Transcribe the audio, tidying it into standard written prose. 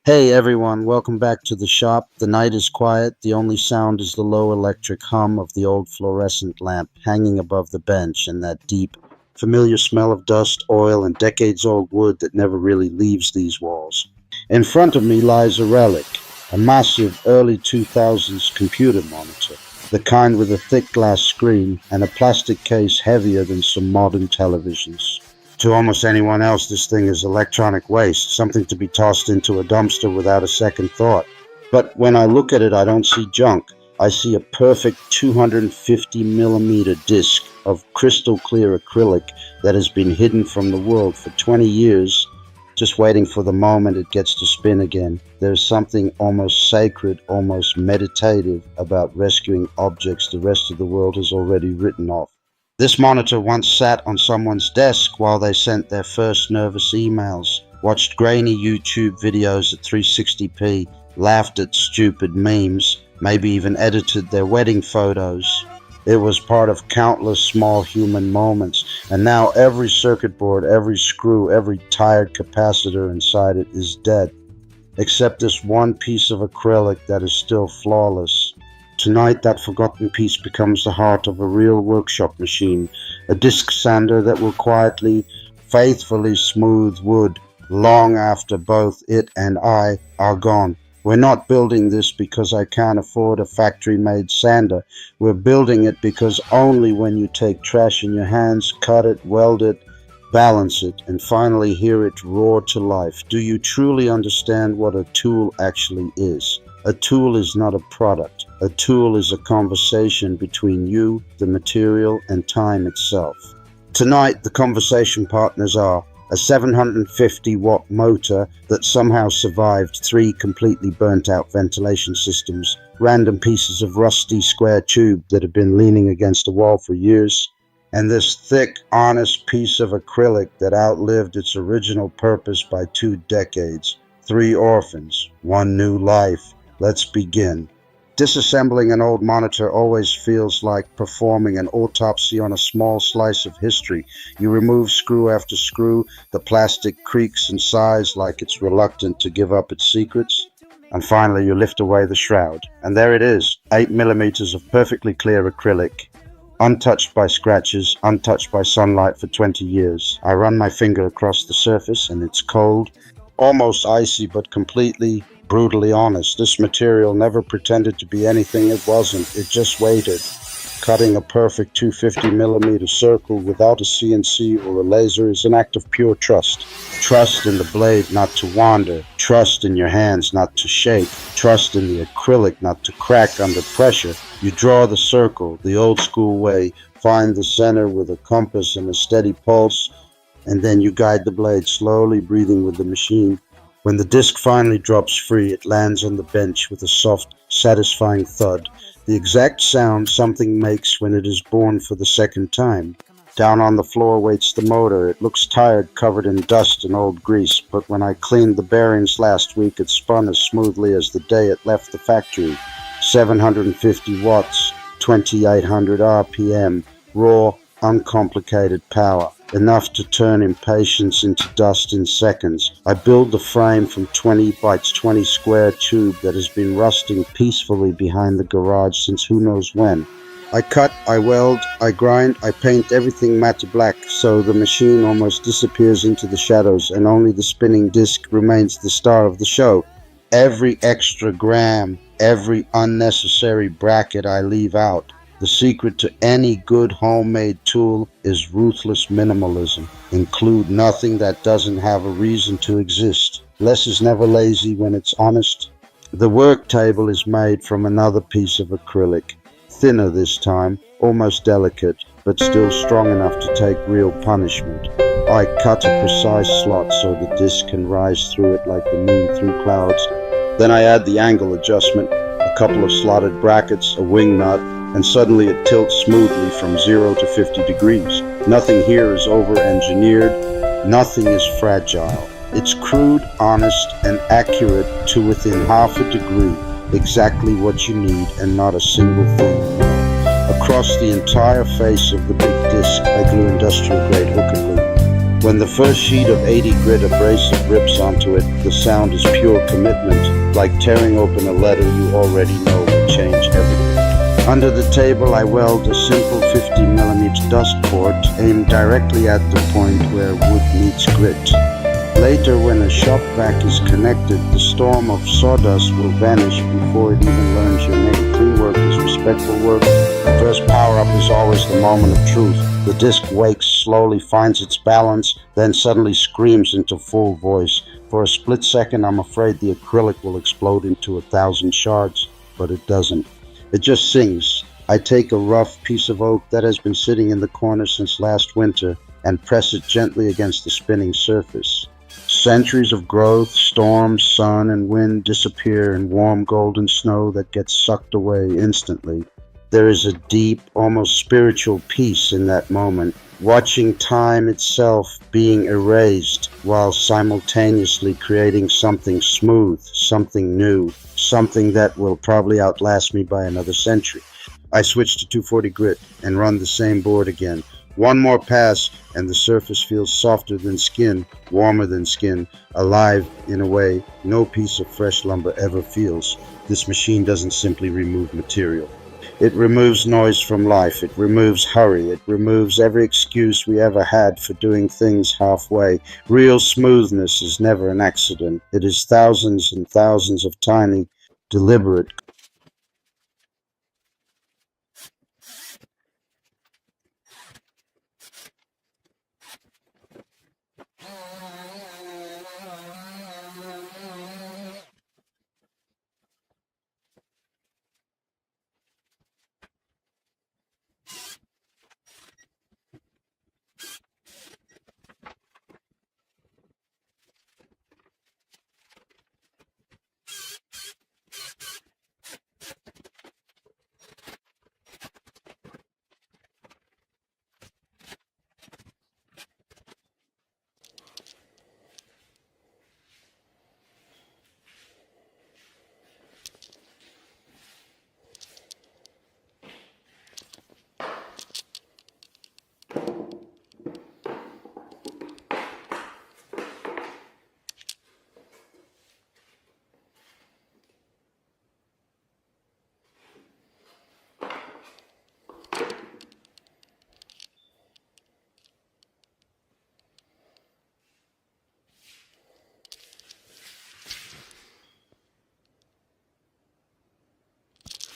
Hey everyone, welcome back to the shop. The night is quiet. The only sound is the low electric hum of the old fluorescent lamp hanging above the bench and that deep, familiar smell of dust, oil, and decades old wood that never really leaves these walls. In front of me lies a relic, a massive early 2000s computer monitor, the kind with a thick glass screen and a plastic case heavier than some modern televisions. To almost anyone else, this thing is electronic waste, something to be tossed into a dumpster without a second thought. But when I look at it, I don't see junk. I see a perfect 250 millimeter disc of crystal clear acrylic that has been hidden from the world for 20 years, just waiting for the moment it gets to spin again. There's something almost sacred, almost meditative about rescuing objects the rest of the world has already written off. This monitor once sat on someone's desk while they sent their first nervous emails, watched grainy YouTube videos at 360p, laughed at stupid memes, maybe even edited their wedding photos. It was part of countless small human moments, and now every circuit board, every screw, every tired capacitor inside it is dead, except this one piece of acrylic that is still flawless. Tonight, that forgotten piece becomes the heart of a real workshop machine, a disc sander that will quietly, faithfully smooth wood long after both it and I are gone. We're not building this because I can't afford a factory-made sander. We're building it because only when you take trash in your hands, cut it, weld it, balance it, and finally hear it roar to life, do you truly understand what a tool actually is. A tool is not a product. A tool is a conversation between you, the material, and time itself. Tonight, the conversation partners are a 750-watt motor that somehow survived 3 completely burnt-out ventilation systems, random pieces of rusty square tube that have been leaning against a wall for years, and this thick, honest piece of acrylic that outlived its original purpose by 2 decades. 3 orphans, 1 new life. Let's begin. Disassembling an old monitor always feels like performing an autopsy on a small slice of history. You remove screw after screw, the plastic creaks and sighs like it's reluctant to give up its secrets, and finally you lift away the shroud. And there it is, 8 millimeters of perfectly clear acrylic, untouched by scratches, untouched by sunlight for 20 years. I run my finger across the surface and it's cold, almost icy, but completely brutally honest. This material never pretended to be anything it wasn't. It just waited, cutting a perfect 250 millimeter circle without a CNC or a laser is an act of pure trust. Trust in the blade not to wander, trust in your hands not to shake, trust in the acrylic not to crack under pressure. You draw the circle the old school way, find the center with a compass and a steady pulse, and then you guide the blade slowly, breathing with the machine. When the disc finally drops free, it lands on the bench with a soft, satisfying thud, the exact sound something makes when it is born for the second time. Down on the floor waits the motor. It looks tired, covered in dust and old grease, but when I cleaned the bearings last week, it spun as smoothly as the day it left the factory. 750 watts, 2800 RPM, raw, uncomplicated power. Enough to turn impatience into dust in seconds. I build the frame from 20 by 20 square tube that has been rusting peacefully behind the garage since who knows when. I cut, I weld, I grind, I paint everything matte black so the machine almost disappears into the shadows and only the spinning disc remains the star of the show. Every extra gram, every unnecessary bracket I leave out. The secret to any good homemade tool is ruthless minimalism. Include nothing that doesn't have a reason to exist. Less is never lazy when it's honest. The work table is made from another piece of acrylic, thinner this time, almost delicate, but still strong enough to take real punishment. I cut a precise slot so the disc can rise through it like the moon through clouds. Then I add the angle adjustment, a couple of slotted brackets, a wing nut, and suddenly it tilts smoothly from 0 to 50 degrees. Nothing here is over-engineered, nothing is fragile. It's crude, honest, and accurate to within half a degree, exactly what you need and not a single thing. Across the entire face of the big disc, I glue industrial-grade hook and loop. When the first sheet of 80 grit abrasive rips onto it, the sound is pure commitment, like tearing open a letter you already know will change everything. Under the table, I weld a simple 50mm dust port aimed directly at the point where wood meets grit. Later, when a shop vac is connected, the storm of sawdust will vanish before it even learns your name. Clean work is respectful work. The first power-up is always the moment of truth. The disc wakes, slowly finds its balance, then suddenly screams into full voice. For a split second, I'm afraid the acrylic will explode into 1,000 shards, but it doesn't. It just sings. I take a rough piece of oak that has been sitting in the corner since last winter and press it gently against the spinning surface. Centuries of growth, storms, sun, and wind disappear in warm golden snow that gets sucked away instantly. There is a deep, almost spiritual peace in that moment, watching time itself being erased while simultaneously creating something smooth, something new, something that will probably outlast me by another century. I switch to 240 grit and run the same board again. One more pass and the surface feels softer than skin, warmer than skin, alive in a way no piece of fresh lumber ever feels. This machine doesn't simply remove material. It removes noise from life. It removes hurry. It removes every excuse we ever had for doing things halfway. Real smoothness is never an accident. It is thousands and thousands of tiny, deliberate,